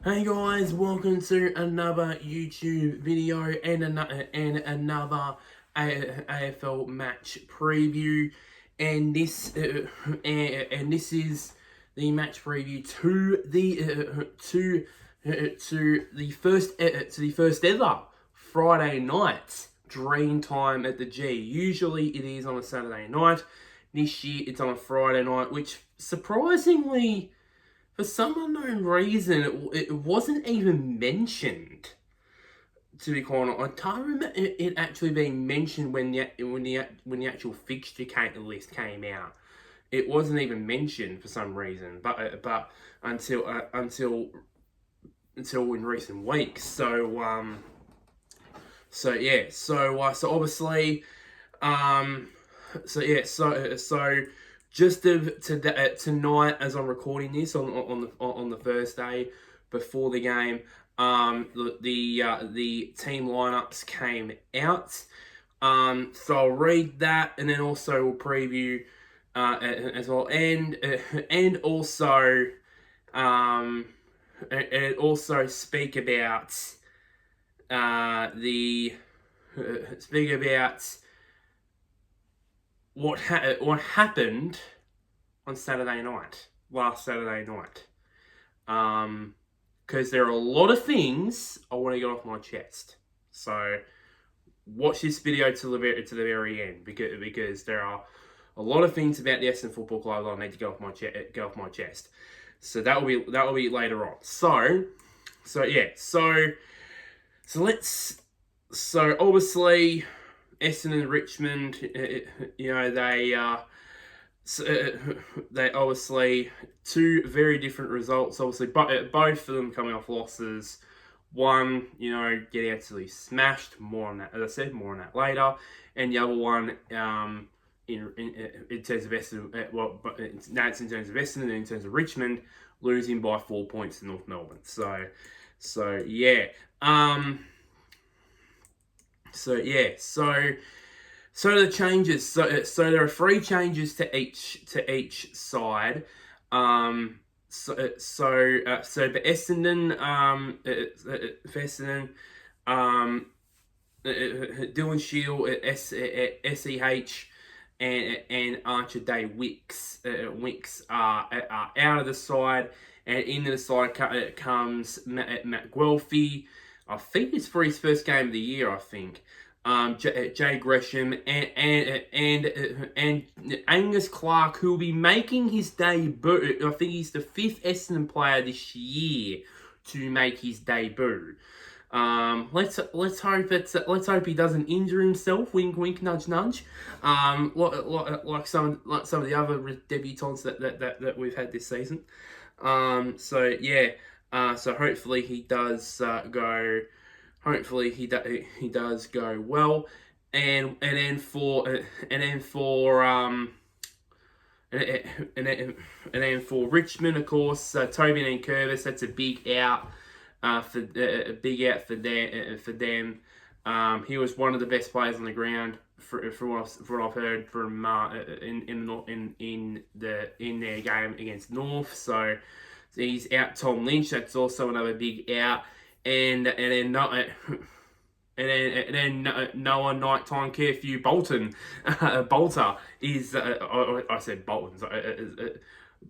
Hey guys, welcome to another YouTube video and another AFL Match Preview, and this is the match preview to the first ever Friday night Dreamtime at the G. Usually it is on a Saturday night. This year it's on a Friday night, which surprisingly, for some unknown reason, it wasn't even mentioned. To be quite honest, I can't remember it actually being mentioned when the actual fixture list came out. It wasn't even mentioned for some reason, but until in recent weeks. So obviously, just tonight, as I'm recording this on the Thursday before the game, the team lineups came out. So I'll read that, and then also we'll preview as well, and also speak about what happened on last Saturday night. Because there are a lot of things I want to get off my chest. So watch this video to the very end, because there are a lot of things about the Essendon Football Club that I need to get off my chest. So that will be later on. So obviously, Essendon and Richmond, they obviously two very different results. Obviously, but both of them coming off losses. One, getting absolutely smashed. More on that, as I said, more on that later. And the other one, in terms of Essendon, it's in terms of Essendon, and in terms of Richmond, losing by 4 points to North Melbourne. So yeah. So the changes. So there are 3 changes to each side. For Essendon, Dylan Shield at SEH and Archer Day Wicks are out of the side, and into the side comes Matt Guelphy. I think it's for his first game of the year. I think. Jay Gresham and Angus Clark, who will be making his debut. I think he's the 5th Essendon player this year to make his debut. Let's hope he doesn't injure himself. Wink, wink, nudge, nudge. Like some of the other debutants that we've had this season. So hopefully he does go. Hopefully he does go well, and then for Richmond, of course, Toby and Curvis. That's a big out for them. He was one of the best players on the ground for what I've heard from in their game against North. So he's out. Tom Lynch. That's also another big out. And then Noah Nighttime Curfew Bolton. Bolter is I said Bolton.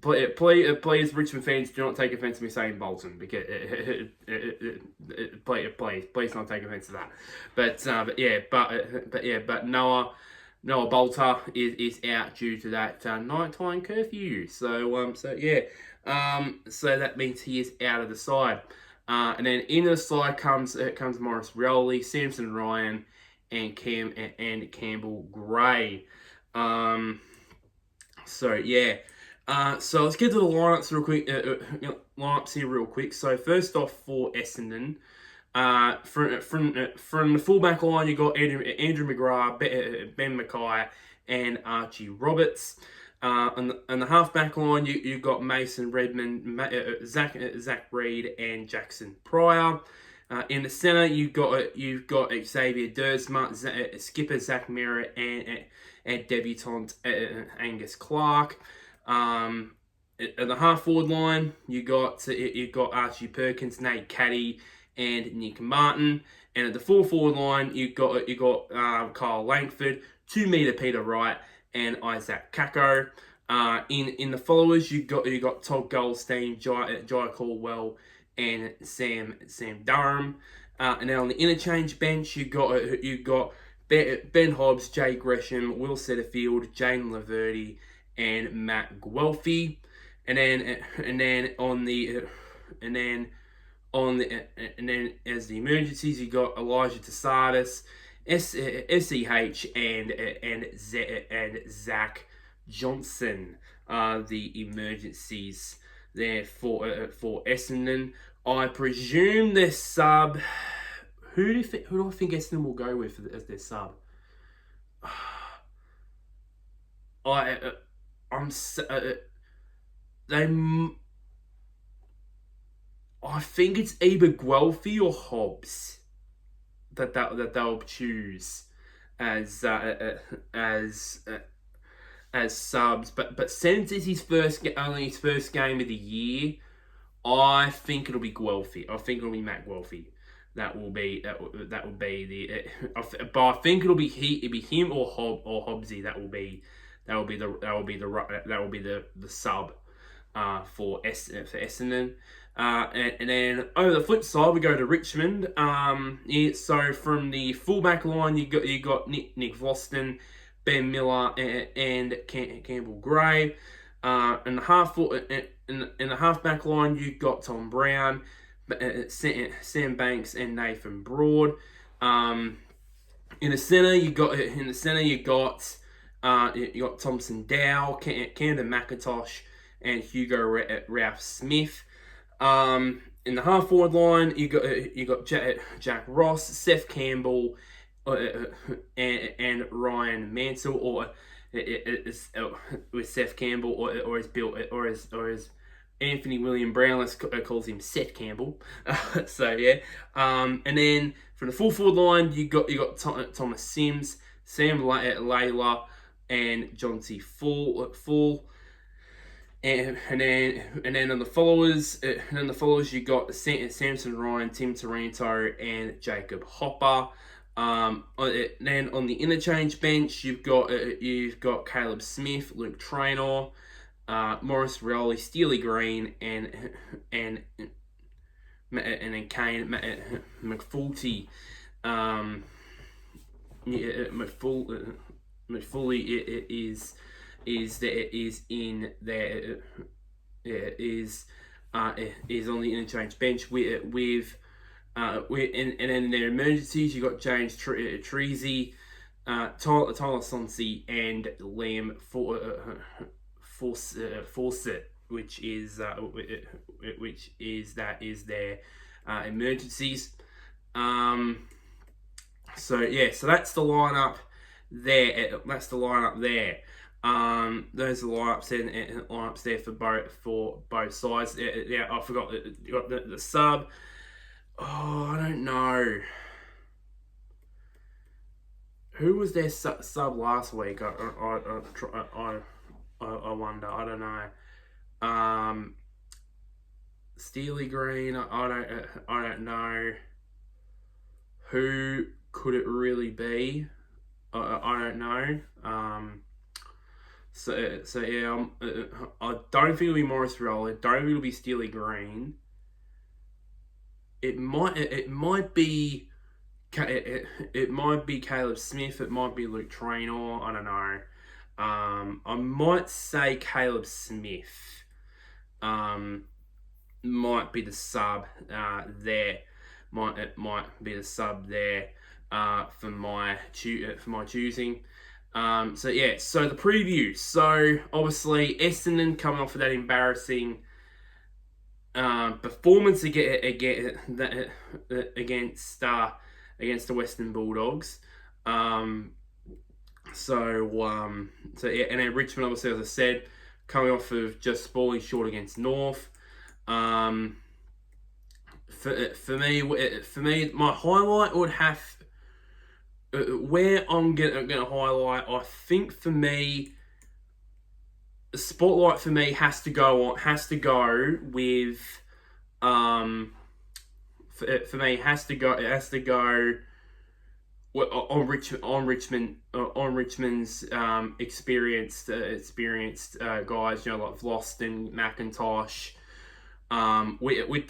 Please, Richmond fans, do not take offence to me saying Bolton, because please not take offence to that. But Noah Bolter is out due to that nighttime curfew. So that means he is out of the side. And then in the side comes Morris Rioli, Samson Ryan, and Campbell Gray. So let's get to the lineups real quick. Lineups here real quick. So first off, for Essendon, from the fullback line, you got Andrew McGrath, Ben Mackay, and Archie Roberts. On the half-back line, you've got Mason Redmond, Zach Reed, and Jackson Pryor. In the centre, you've got Xavier Dersma, skipper Zach Merritt, and debutant Angus Clark. at the half forward line, you got Archie Perkins, Nate Caddy, and Nick Martin. And at the full forward line, you got Kyle Langford, 2 meter Peter Wright, and Isaac Kako. In the followers, you got Todd Goldstein, Jai Caldwell, and Sam Durham. And then on the interchange bench, you got Ben Hobbs, Jay Gresham, Will Setterfield, Jane Laverty, and Matt Guelphy. And then as the emergencies, you got Elijah Tasadis, SEH, and Zach Johnson. The emergencies there for Essendon. I presume their sub. Who do I think Essendon will go with as their sub? I think it's either Guelphy or Hobbs that they'll choose as subs. But since it's only his first game of the year, I think it'll be Guelphy. I think it'll be Matt Guelphy. That will be the. But I think it'll be him or Hobbsy. That will be the sub for Essendon. And then over the flip side, we go to Richmond. So from the fullback line, you got Nick Vlosten, Ben Miller, and Campbell Gray. In the halfback line, you got Tom Brown, Sam Banks, and Nathan Broad. In the center, you got Thompson Dow, Camden McIntosh, and Hugo Ralph Smith. In the half forward line, you got Jack Ross, Seth Campbell, and Ryan Mansell, or with Seth Campbell, or as Anthony William Brown calls him, Seth Campbell. So yeah. And then from the full forward line, you got Thomas Sims, Sam Layla, and John T. Full. And then on the followers, you got Samson Ryan, Tim Taranto, and Jacob Hopper. Then on the interchange bench, you've got Caleb Smith, Luke Traynor, Morris Rioli, Steely Green, and then Kane McFulty. McFully is on the interchange bench with and then in their emergencies, you got James Treasy, Tyler Sonsi, and Liam Fawcett, which is their emergencies. So that's the lineup there. Those are the lineups there for both sides. Yeah, I forgot that you got the sub. Oh, I don't know. Who was their sub last week? I wonder. I don't know. Steely Green. I don't know. Who could it really be? I don't know. So yeah. I don't think it'll be Morris Rioli. I don't think it'll be Steely Green. It might be Caleb Smith. It might be Luke Traynor. I don't know. I might say Caleb Smith. Might be the sub there. Might be the sub there for my choosing. So the preview. So obviously Essendon coming off of that embarrassing performance against the Western Bulldogs. And then Richmond, obviously, as I said, coming off of just spoiling short against North. For me, my highlight would have where I'm gonna highlight. I think for me, the spotlight for me has to go with for me it has to go on Richmond's experienced guys, like Vlosten, McIntosh, with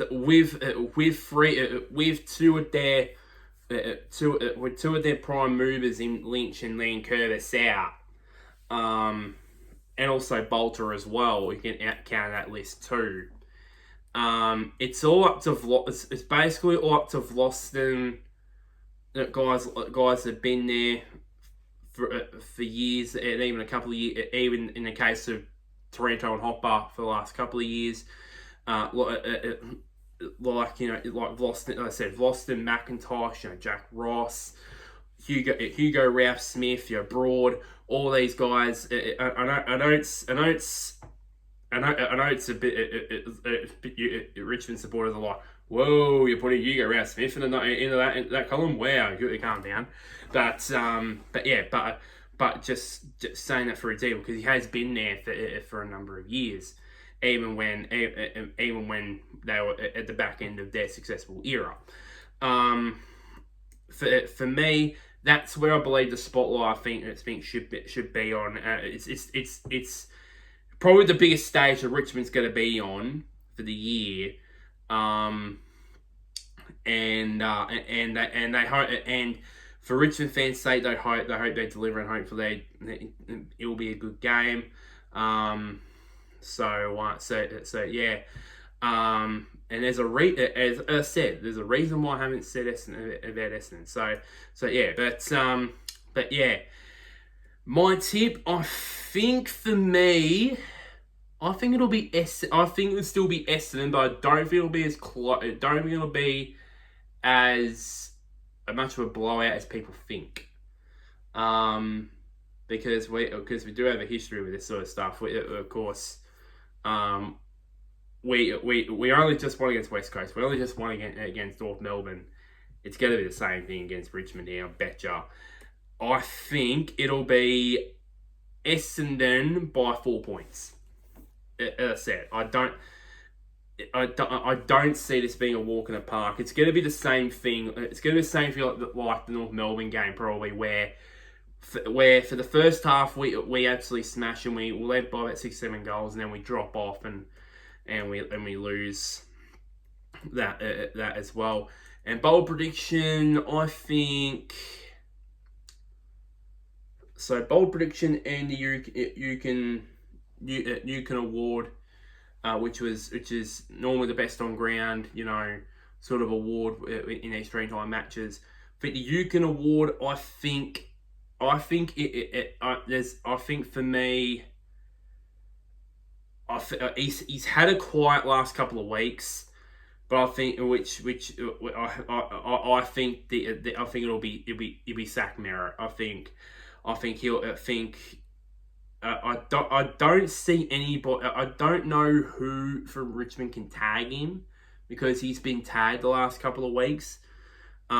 two of their prime movers in Lynch and Leon Curtis out, and also Bolter as well. We can count that list too. It's all up to it's basically all up to Vlosten. Guys that have been there for years, and even a couple of years, even in the case of Taranto and Hopper for the last couple of years, like Vlosten, like I said, Vlosten, McIntosh, Jack Ross, Hugo Ralph Smith, Broad, all these guys. I know it's a bit. Richmond supporters are like, whoa, you're putting Hugo Ralph Smith into that column? Wow, you calm down. But just saying that for a deal, because he has been there for a number of years, even when they were at the back end of their successful era. For me, that's where I believe the spotlight I think should be on. It's probably the biggest stage that Richmond's going to be on for the year. And they hope, and for Richmond fans' sake, they hope they deliver, and hopefully it will be a good game. So yeah. And there's as I said, there's a reason why I haven't said about Essendon. So yeah, but yeah, my tip, I think for me, I think it'll be I think it'll still be Essendon, but I don't think it'll be as close. I don't think it'll be as much of a blowout as people think. Because we do have a history with this sort of stuff. Of course, we only just won against West Coast. We only just won against North Melbourne. It's going to be the same thing against Richmond here, I betcha. I think it'll be Essendon by 4 points. As I said, I don't see this being a walk in the park. It's going to be the same thing. It's going to be the same thing like the North Melbourne game, probably, where for the first half we absolutely smash and we led by about 6-7 goals, and then we drop off and we lose that as well. And bold prediction, I think. So bold prediction, Andy, you can award, which is normally the best on ground, sort of award in these Dreamtime matches. For the Yukon award, I think for me, he's had a quiet last couple of weeks, but I think I think it'll be Zach Merritt. I don't see anybody. I don't know who from Richmond can tag him, because he's been tagged the last couple of weeks. He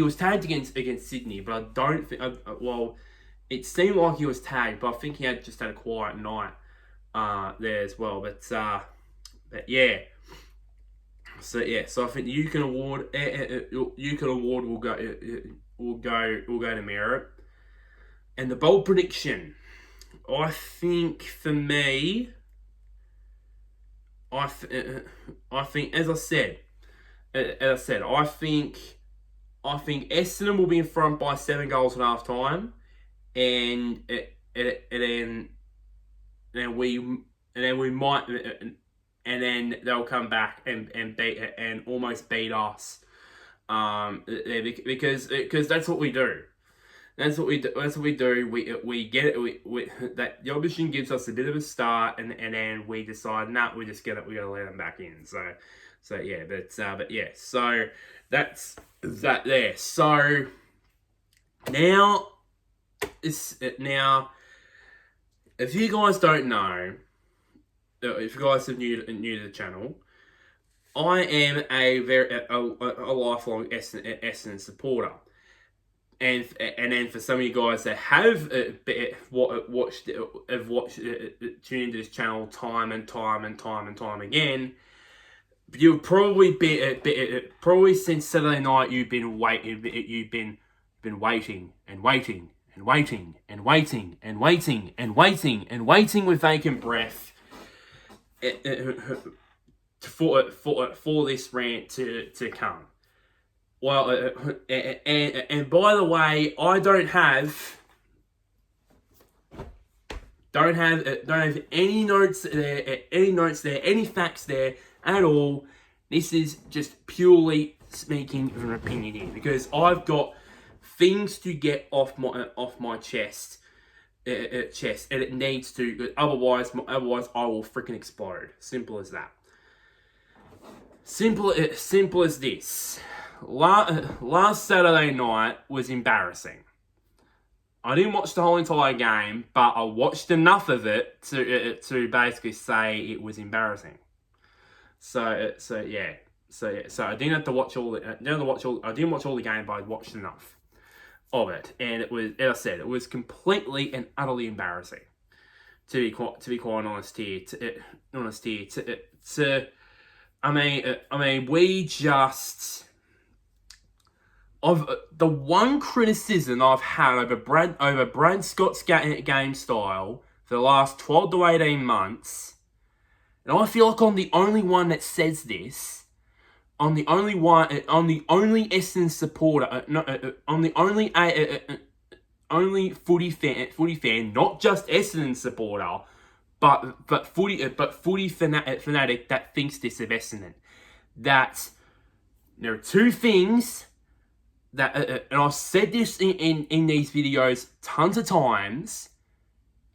was tagged against Sydney, but I don't think. It seemed like he was tagged, but I think he just had a quiet night there as well. But yeah. So I think the Yukon award will go to Merritt. And the bold prediction, I think for me, I think as I said, I think Essendon will be in front by 7 goals at half time, and then we might. And then they'll come back and beat and almost beat us, because that's what we do. That's what we do. We get it. That the opposition gives us a bit of a start, and then we decide, we're gonna let them back in. So yeah, but yeah. So that's that there. So now if you guys don't know. If you guys are new to the channel, I am a lifelong Essendon supporter. and then for some of you guys that have tuned into this channel time and time again, you've probably probably since Saturday night you've been waiting with vacant breath for this rant to come. Well, and by the way, I don't have any notes there, any facts there at all. This is just purely speaking of an opinion here, because I've got things to get off my chest, and it needs to. Otherwise, I will freaking explode. Simple as that. Simple as this. Last Saturday night was embarrassing. I didn't watch the whole entire game, but I watched enough of it to basically say it was embarrassing. So I didn't have to watch all the. I didn't watch all the game, but I watched enough of it, and it was, as I said, it was completely and utterly embarrassing. To be quite honest here, we just. The one criticism I've had over Brad Scott's game style for the last 12 to 18 months, and I feel like I'm the only one that says this. I'm the only Essendon supporter. I'm the only footy fan, not just Essendon supporter, but footy fanatic that thinks this of Essendon. That there are two things. And I've said this in these videos tons of times,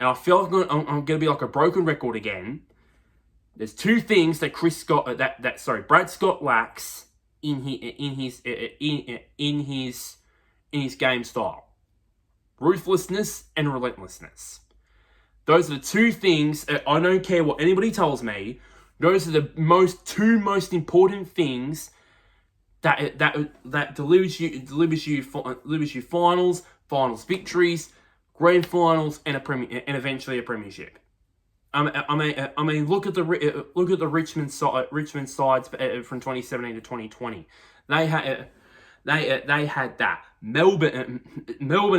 and I feel like I'm going to be like a broken record again. There's two things that Brad Scott lacks in his game style: ruthlessness and relentlessness. Those are the two things. I don't care what anybody tells me. Those are the two most important things that delivers you finals victories, grand finals, and eventually a premiership. I mean, look at the Richmond sides from 2017 to 2020. They had that. Melbourne,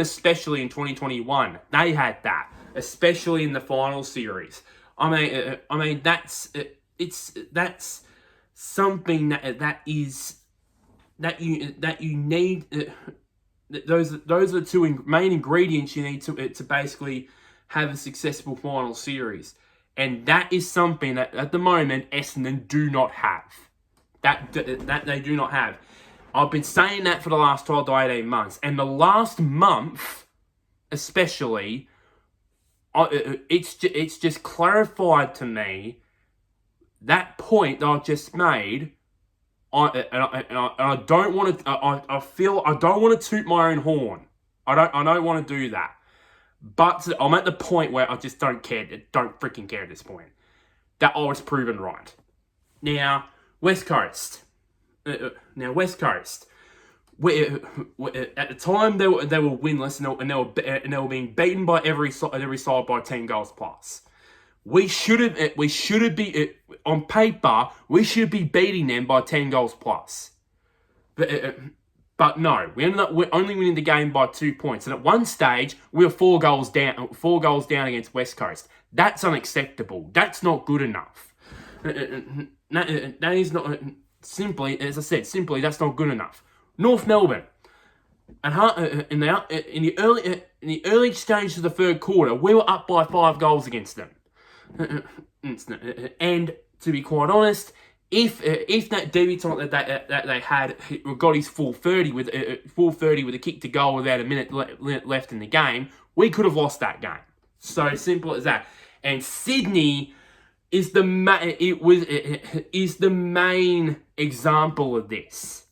especially in 2021, they had that, especially in the final series. I mean that's something that you need. Those are the two main ingredients you need to basically have a successful final series, and that is something that at the moment Essendon do not have. That they do not have. I've been saying that for the last 12 to 18 months, and the last month especially, it's just clarified to me that point that I've just made. I don't want to. I feel I don't want to toot my own horn. I don't want to do that. But I'm at the point where I just don't care. Don't freaking care at this point. That I was proven right. Now West Coast. West Coast. At the time they were winless and they were being beaten by every side by 10 goals plus. We should be on paper. We should be beating them by 10 goals plus, but no. We ended up only winning the game by 2 points. And at one stage, we were 4 goals down against West Coast. That's unacceptable. That's not good enough. That is not simply, as I said, that's not good enough. North Melbourne, and in the early stages of the third quarter, we were up by 5 goals against them. And to be quite honest, if that debutant that they had got his full 30 with a kick to goal without a minute left in the game, we could have lost that game. So simple as that. And Sydney is the main example of this.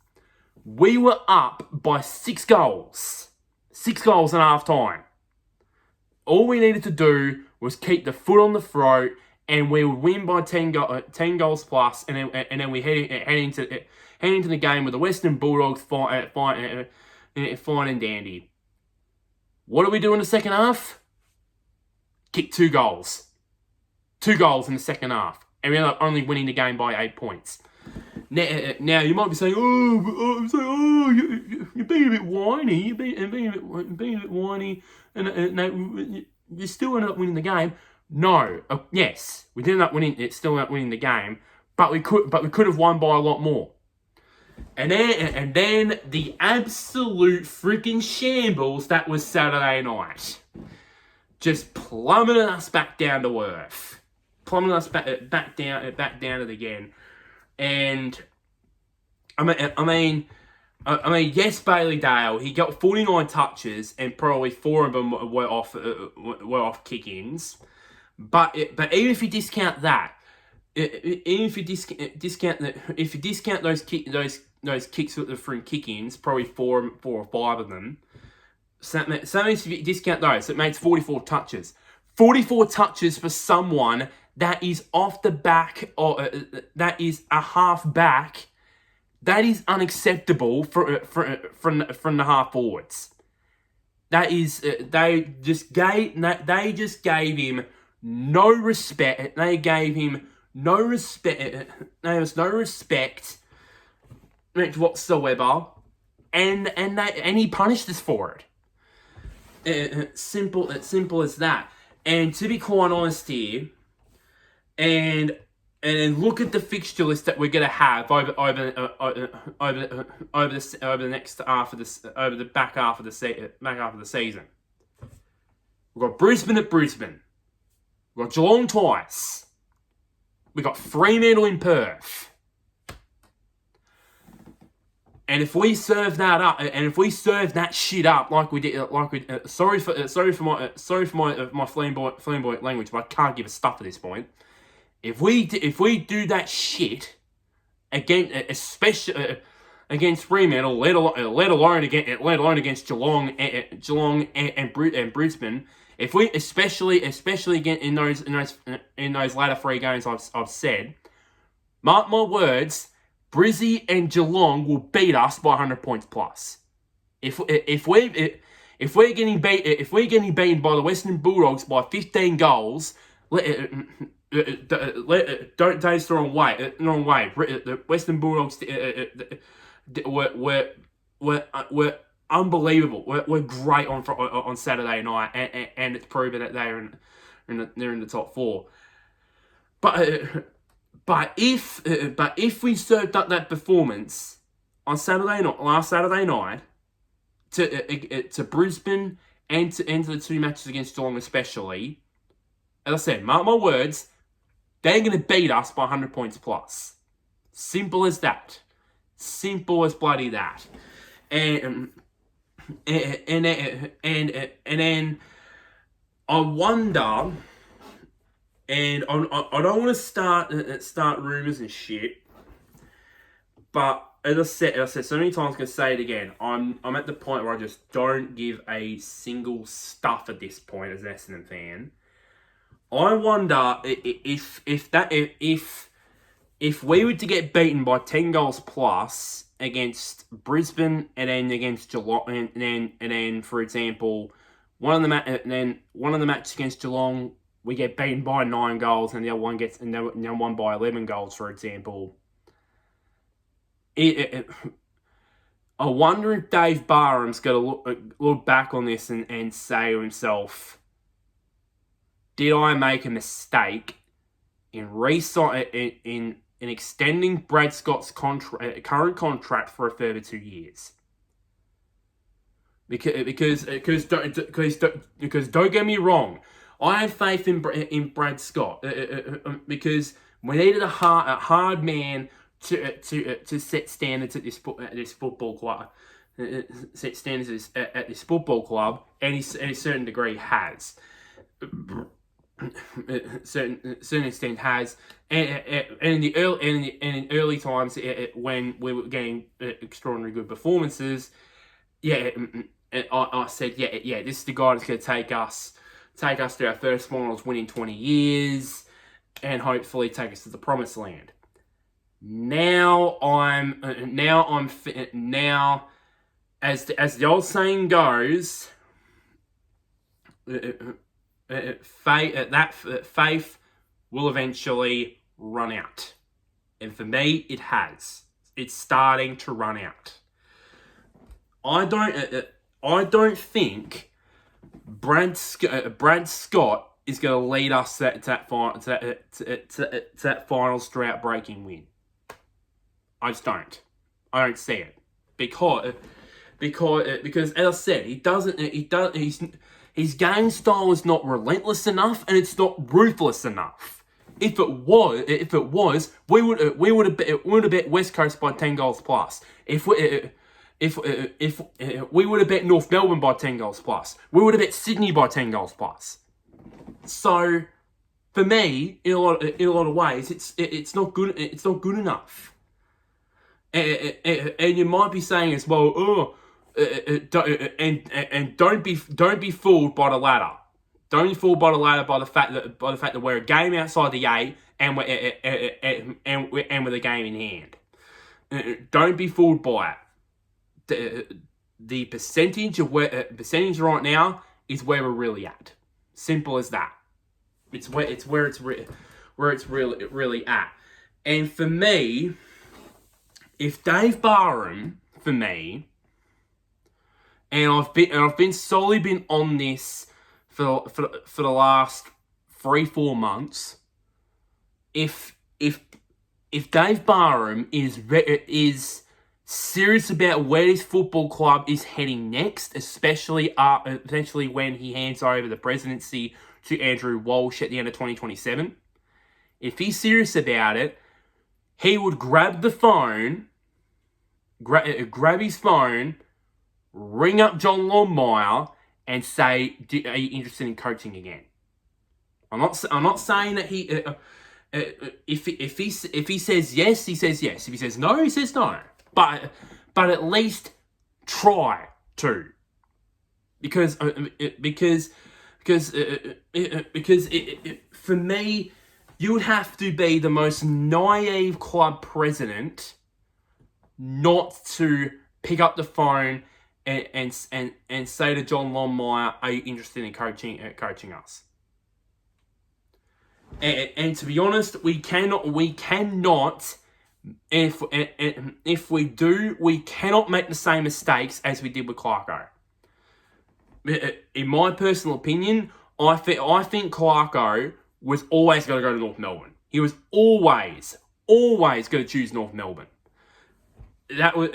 We were up by 6 goals. 6 goals in half time. All we needed to do was keep the foot on the throat, and we would win by 10 goals plus, and then we head into the game with the Western Bulldogs fine and dandy. What do we do in the second half? Kick 2 goals. 2 goals in the second half. And we end up only winning the game by 8 points. Now you might be saying, you're being a bit whiny. You're being a bit whiny, and you still end up winning the game. No, yes, we did end up winning. It still ended up winning the game, but we could have won by a lot more. And then the absolute freaking shambles that was Saturday night, just plummeted us back down to earth, plummeted us back down it again. And I mean, yes, Bailey Dale, he got 49 touches, and probably 4 of them were off kick-ins. But even if you discount that, even if you discount those kicks from kick-ins, probably 4 or 5 of them. So that means if you discount those, it makes 44 touches. 44 touches for someone that is off the back, or that is a half back. That is unacceptable from the half forwards. That is they just gave him no respect. They gave him no respect. There was no respect whatsoever, and he punished us for it. Simple as that. And to be quite honest here, and look at the fixture list that we're going to have over the next half of this, over the back half of the season. We've got Brisbane at Brisbane. We've got Geelong twice. We've got Fremantle in Perth. And if we serve that up, and if we serve that shit up like we did, sorry for my flamboyant language, but I can't give a stuff at this point. If we do that shit again, especially against Fremantle, let alone against Geelong and Brisbane, if we especially again in those latter 3 games I've said, mark my words, Brizzy and Geelong will beat us by 100 points plus. If we're getting beaten by the Western Bulldogs by 15 goals, don't take us the wrong way. The Western Bulldogs were unbelievable. We're great on Saturday night, and it's proven that they're in the top 4. But if we served up that performance on last Saturday night to Brisbane and to the 2 matches against Geelong especially, as I said, mark my words, they're going to beat us by 100 points plus. Simple as that. Simple as bloody that. And then I wonder, and I don't want to start rumours and shit, but as I said so many times, I'm going to say it again. I'm at the point where I just don't give a single stuff at this point as an Essendon fan. I wonder if we were to get beaten by 10 goals plus against Brisbane and then against Geelong, and then for example, one of the matches against Geelong, we get beaten by 9 goals, and the other one by 11 goals, for example. I wonder if Dave Barham's going to look back on this and say to himself, did I make a mistake in extending Brad Scott's current contract for a further 2 years? Because don't get me wrong, I have faith in Brad Scott because we needed a hard man to set standards at this football club. Set standards at this football club, and he at a certain degree has. Certain extent has, and in early times when we were getting extraordinary good performances, I said this is the guy that's going to take us to our first finals win in 20 years, and hopefully take us to the promised land. Now as the old saying goes, faith will eventually run out. And for me, it has. It's starting to run out. I don't think Brad Scott is going to lead us to that finals drought-breaking win. I just don't. I don't see it because as I said, his game style is not relentless enough, and it's not ruthless enough. If it was, we would have bet West Coast by 10 goals plus. If we would have bet North Melbourne by 10 goals plus. We would have bet Sydney by 10 goals plus. So, for me, in a lot of ways, it's not good. It's not good enough. And you might be saying as well, don't be fooled by the ladder. Don't be fooled by the ladder by the fact that we're a game outside the 8 and we're the game in hand. Don't be fooled by it. The percentage right now is where we're really at. Simple as that. It's where it's really at. And for me, if Dave Barham, for me, and I've been solely on this for the last 3-4 months. If Dave Barham is serious about where his football club is heading next, especially when he hands over the presidency to Andrew Walsh at the end of 2027, if he's serious about it, he would grab the phone, grab his phone, ring up John Longmire and say, "Are you interested in coaching again?" I'm not saying that he. If he says yes, he says yes. If he says no, he says no. But at least try to, because for me, you would have to be the most naive club president not to pick up the phone and say to John Longmire, "Are you interested in coaching us?" And to be honest, we cannot. If we do, we cannot make the same mistakes as we did with Clarko. In my personal opinion, I think Clarko was always going to go to North Melbourne. He was always going to choose North Melbourne. That was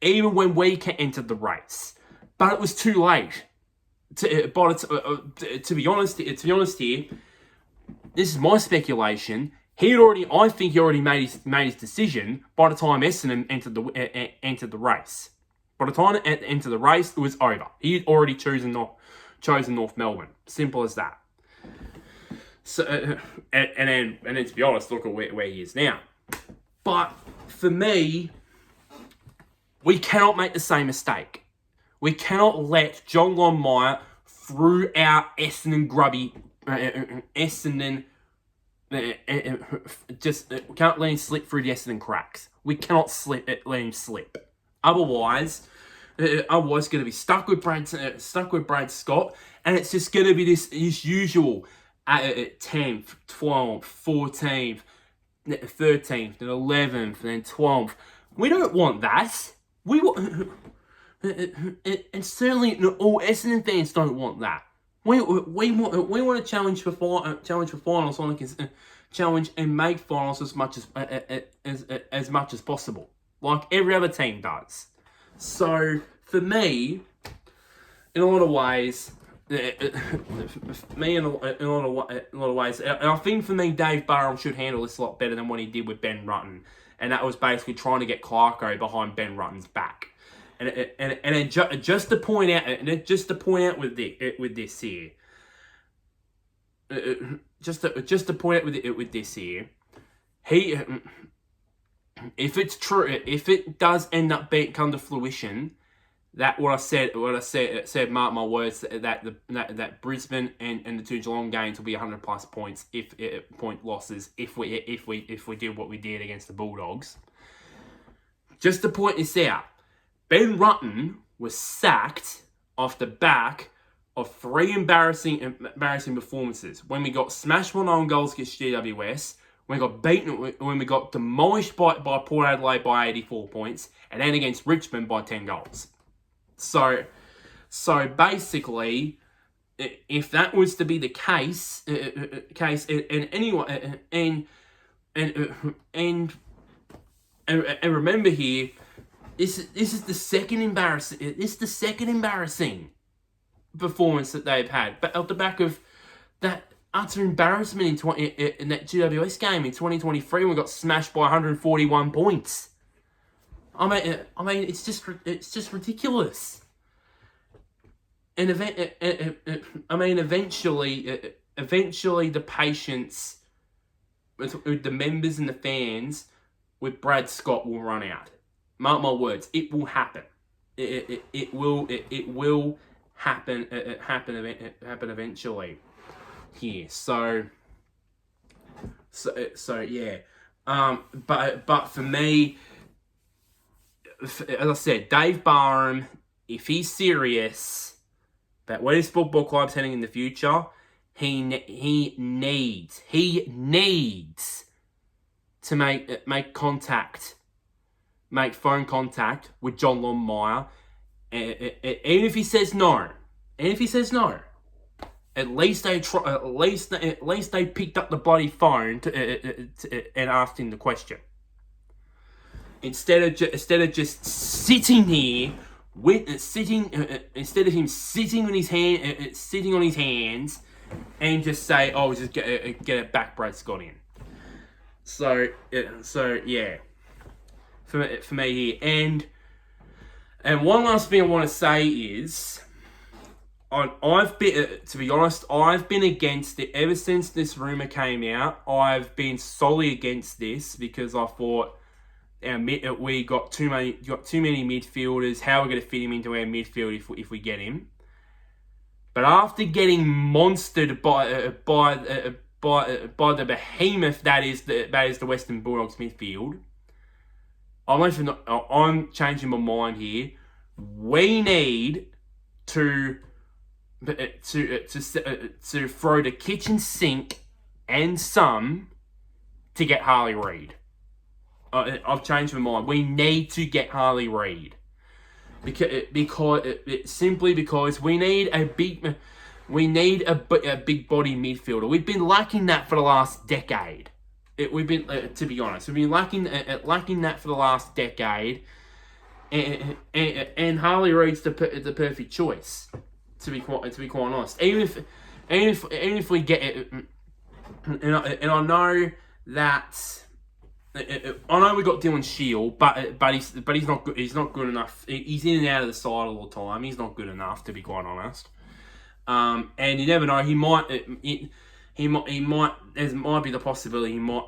even when we entered the race, but it was too late. To be honest here, this is my speculation. I think he already made his decision by the time Essendon entered the race. By the time it entered the race, it was over. He had already chosen North Melbourne. Simple as that. So and then to be honest, look at where he is now. But for me, we cannot make the same mistake. We cannot let John Longmire through our Essendon grubby Essendon. Just we can't let him slip through the Essendon cracks. We cannot let him slip. Otherwise, it's going to be stuck with Brad Scott, and it's just going to be this usual 10th, 12th, 14th, 13th, then 11th, then 12th. We don't want that. We want, and certainly all Essendon fans don't want that. We want to challenge for finals, challenge and make finals as much as possible, like every other team does. So for me, in a lot of ways, and I think for me, Dave Barham should handle this a lot better than what he did with Ben Rutten, and that was basically trying to get Clarko behind Ben Rutten's back. And just to point out with this here, he, if it's true, if it does end up come to fruition, that what I said, mark my words, that Brisbane and the two Geelong games will be 100+ points point losses if we did what we did against the Bulldogs. Just to point this out, Ben Rutten was sacked off the back of 3 embarrassing performances. When we got smashed on own goals against GWS, when we got demolished by Port Adelaide by 84 points, and then against Richmond by 10 goals. So basically, if that was to be the case, and remember here, this is the second embarrassing performance that they've had, but off the back of that utter embarrassment in that GWS game in 2023, we got smashed by 141 points. I mean, it's just ridiculous. And eventually the patience with the members and the fans with Brad Scott will run out. Mark my words, it will happen. It will happen eventually. Here, so yeah. But for me, as I said, Dave Barham, if he's serious about where his football club's heading in the future, he needs to make phone contact with John Longmire, and even if he says no, at least they picked up the bloody phone and asked him the question. Instead of just sitting here instead of him sitting on his hands and just say, "Oh, just get it back, Brad Scott in." So yeah, for me here, and one last thing I want to say is, I've been, to be honest, I've been against it ever since this rumour came out. I've been solely against this because I thought we got too many midfielders. How are we going to fit him into our midfield if we get him? But after getting monstered by the behemoth that is the Western Bulldogs midfield, I'm changing my mind here. We need to throw the kitchen sink and some to get Harley Reid. I've changed my mind. We need to get Harley Reid because we need a big body midfielder. We've been lacking that for the last decade. To be honest, we've been lacking that for the last decade, and Harley Reid's the perfect choice. To be quite honest, even if we get it, and I know that. I know we got Dylan Shield, but he's not good. He's not good enough. He's in and out of the side all the time. He's not good enough, to be quite honest. And you never know. He might. There might be the possibility he might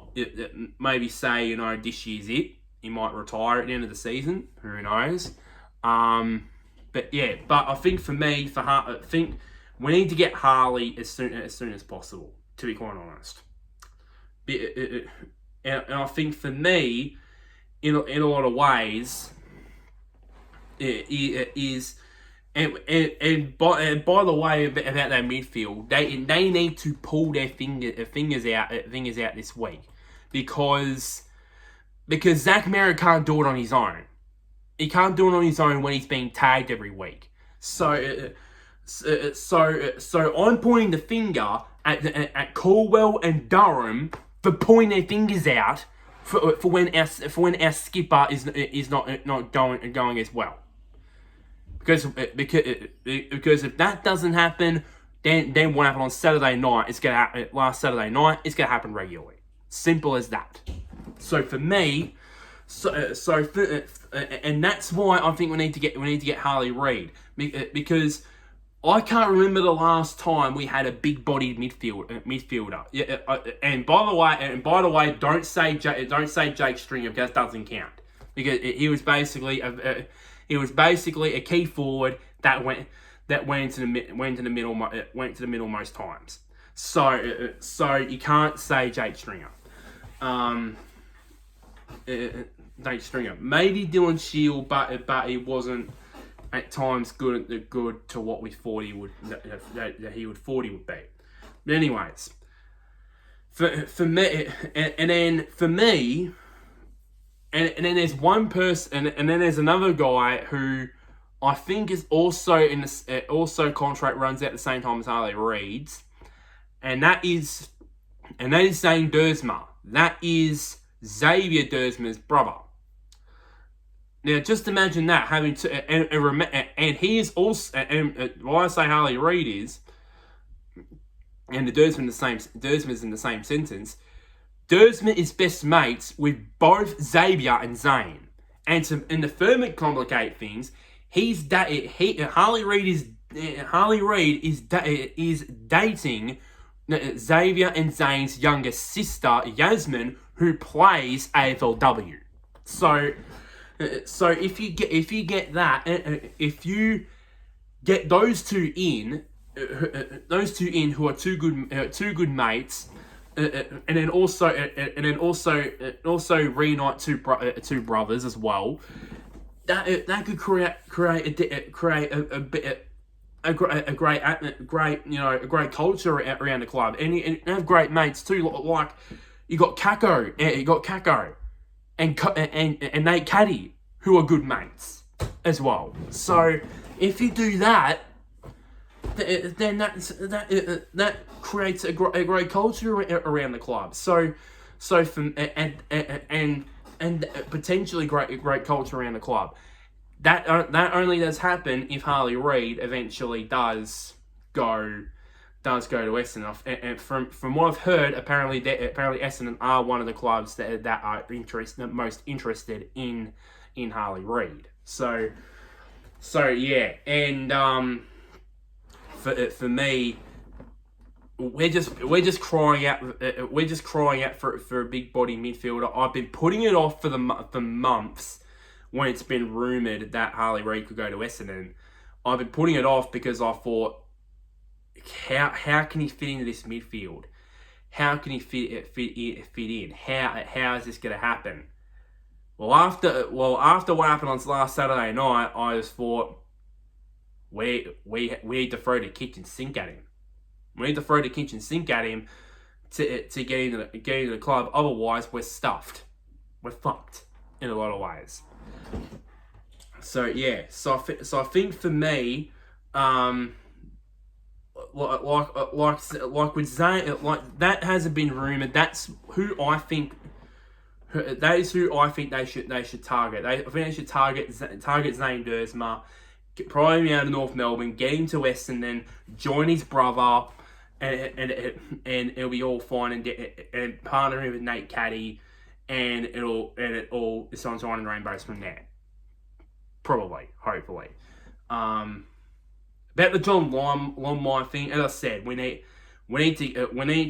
maybe say, this year's it. He might retire at the end of the season. Who knows? But I think for me, I think we need to get Harley as soon as possible. To be quite honest. And I think for me, in a lot of ways, it is. And by the way about that midfield, they need to pull their fingers out this week, because Zach Merritt can't do it on his own. He can't do it on his own when he's being tagged every week. So I'm pointing the finger at Caldwell and Durham for pointing their fingers out for when our skipper is not going as well. Because if that doesn't happen, then what happened on Saturday night? It's gonna happen last Saturday night. It's gonna happen regularly. Simple as that. So for me, and that's why I think we need to get Harley Reid, because I can't remember the last time we had a big-bodied midfielder. Yeah, and by the way, don't say Jake Stringer, because that doesn't count, because he was basically a key forward that went to the middle most times. So you can't say Jake Stringer. Jake Stringer, maybe Dylan Shield, but he wasn't at times good to what we thought he would be. But anyways, for me, and then for me, and then there's one person, and then there's another guy who I think is also also contract runs out the same time as Harley Reid's, and that is Zane Dersma. That is Xavier Dersma's brother. Now, just imagine that having to, and he is also, and why I say Harley Reid is, and the Dersma's in the same sentence. Dersma is best mates with both Xavier and Zane, and to further complicate things, Harley Reid is dating Xavier and Zane's younger sister Yasmin, who plays AFLW. So if you get that, if you get those two in who are two good mates, and then also reunite two brothers as well, that could create a great culture around the club, and have great mates too. Like you got Kako, and Nate Caddy, who are good mates as well. So if you do that, then that creates a great culture around the club. So and potentially great culture around the club. That only does happen if Harley Reid eventually does go to Essendon. And from what I've heard, apparently Essendon are one of the clubs that are most interested in Harley Reid. So yeah, and for me, we're just crying out for a big body midfielder. I've been putting it off for months when it's been rumoured that Harley Reid could go to Essendon. I've been putting it off because I thought, how can he fit into this midfield? How can he fit in? How is this going to happen? Well, after what happened on last Saturday night, I just thought we need to throw the kitchen sink at him. We need to throw the kitchen sink at him to get into the club. Otherwise, we're stuffed. We're fucked in a lot of ways. So yeah, so I think for me, like with Zane, like that hasn't been rumored. That's who I think. That is who I think they should target. I think they should target Zane Dersma, pry him out of North Melbourne, get him to Essendon, join his brother, and it'll be all fine, and partner him with Nate Caddy, and it'll sunshine and rainbows from there. Probably, hopefully. About the John Longmire thing, as I said, we need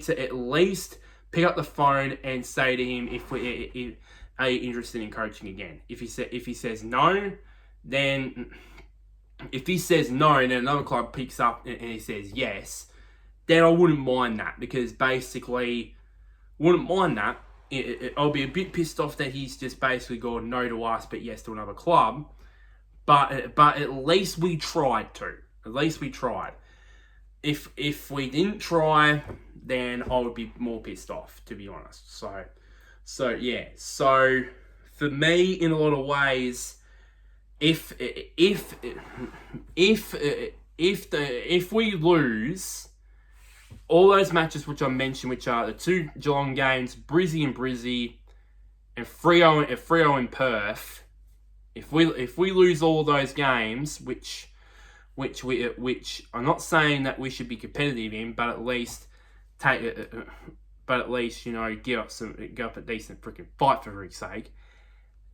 to at least pick up the phone and say to him if are you interested in coaching again. If he says no, then if he says no and then another club picks up and he says yes, then I wouldn't mind that, because basically wouldn't mind that. I'll be a bit pissed off that he's just basically gone no to us but yes to another club. But at least we tried to. At least we tried. If we didn't try, then I would be more pissed off, to be honest. So yeah. So for me, in a lot of ways, if we lose all those matches which I mentioned, which are the two Geelong games, Brizzy and Brizzy, and Freo and Perth. If we lose all those games, which I'm not saying that we should be competitive in, but at least give up a decent freaking fight for Rick's sake.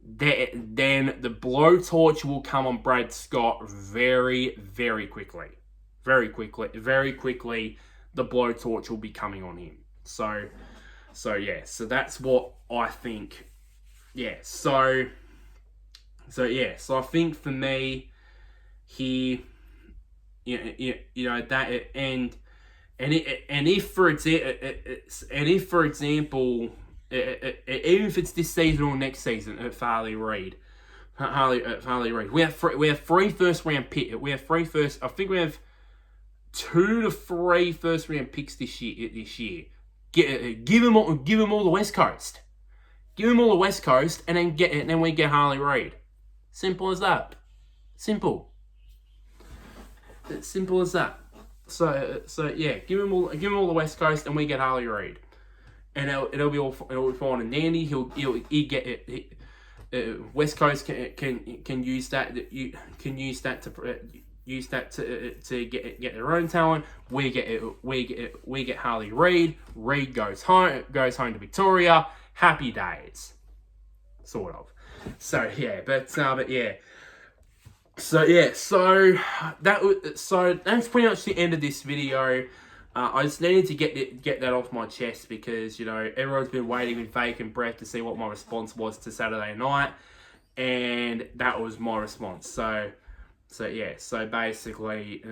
Then the blowtorch will come on Brad Scott very, very quickly. Very quickly, the blowtorch will be coming on him. So yeah. So that's what I think. Yeah. So I think for me, he, that, and if for example, even if it's this season or next season at Harley Reid Harley Reid. We have three first round pick. We have three first. I think we have 2 to 3 first round picks this year. Give them all the West Coast. Give them all the West Coast, and then we get Harley Reid. Simple as that. Simple. It's simple as that. So yeah, give them all the West Coast, and we get Harley Reid, and it'll be fine and dandy. He'll get it. West Coast can use that. You can use that to get their own talent. We get Harley Reid. Reid goes home to Victoria. Happy days, sort of. So yeah, but yeah. So that's pretty much the end of this video. I just needed to get that off my chest because, you know, everyone's been waiting with vacant breath to see what my response was to Saturday night, and that was my response. So basically,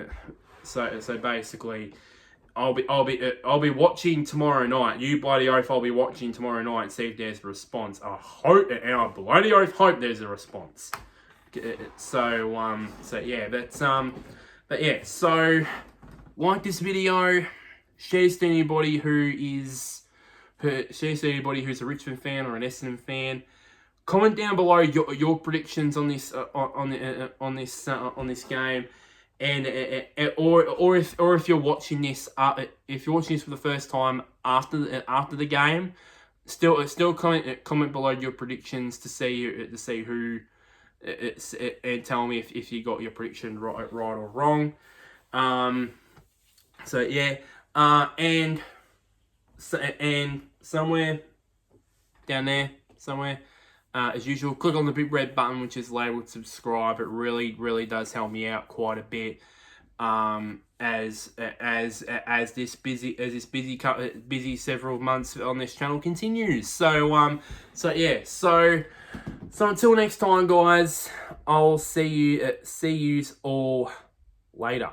I'll be watching tomorrow night. You bloody oath, I'll be watching tomorrow night and see if there's a response. I hope, and I bloody oath hope there's a response. So like this video, share to anybody who's a Richmond fan or an Essendon fan. Comment down below your predictions on this on this game, and or if you're watching this for the first time after the game, still comment below your predictions to see who. And tell me if you got your prediction right or wrong. So yeah, and somewhere down there, as usual, click on the big red button which is labeled subscribe. It really does help me out quite a bit. As this busy several months on this channel continues. So until next time, guys, I'll see you all later.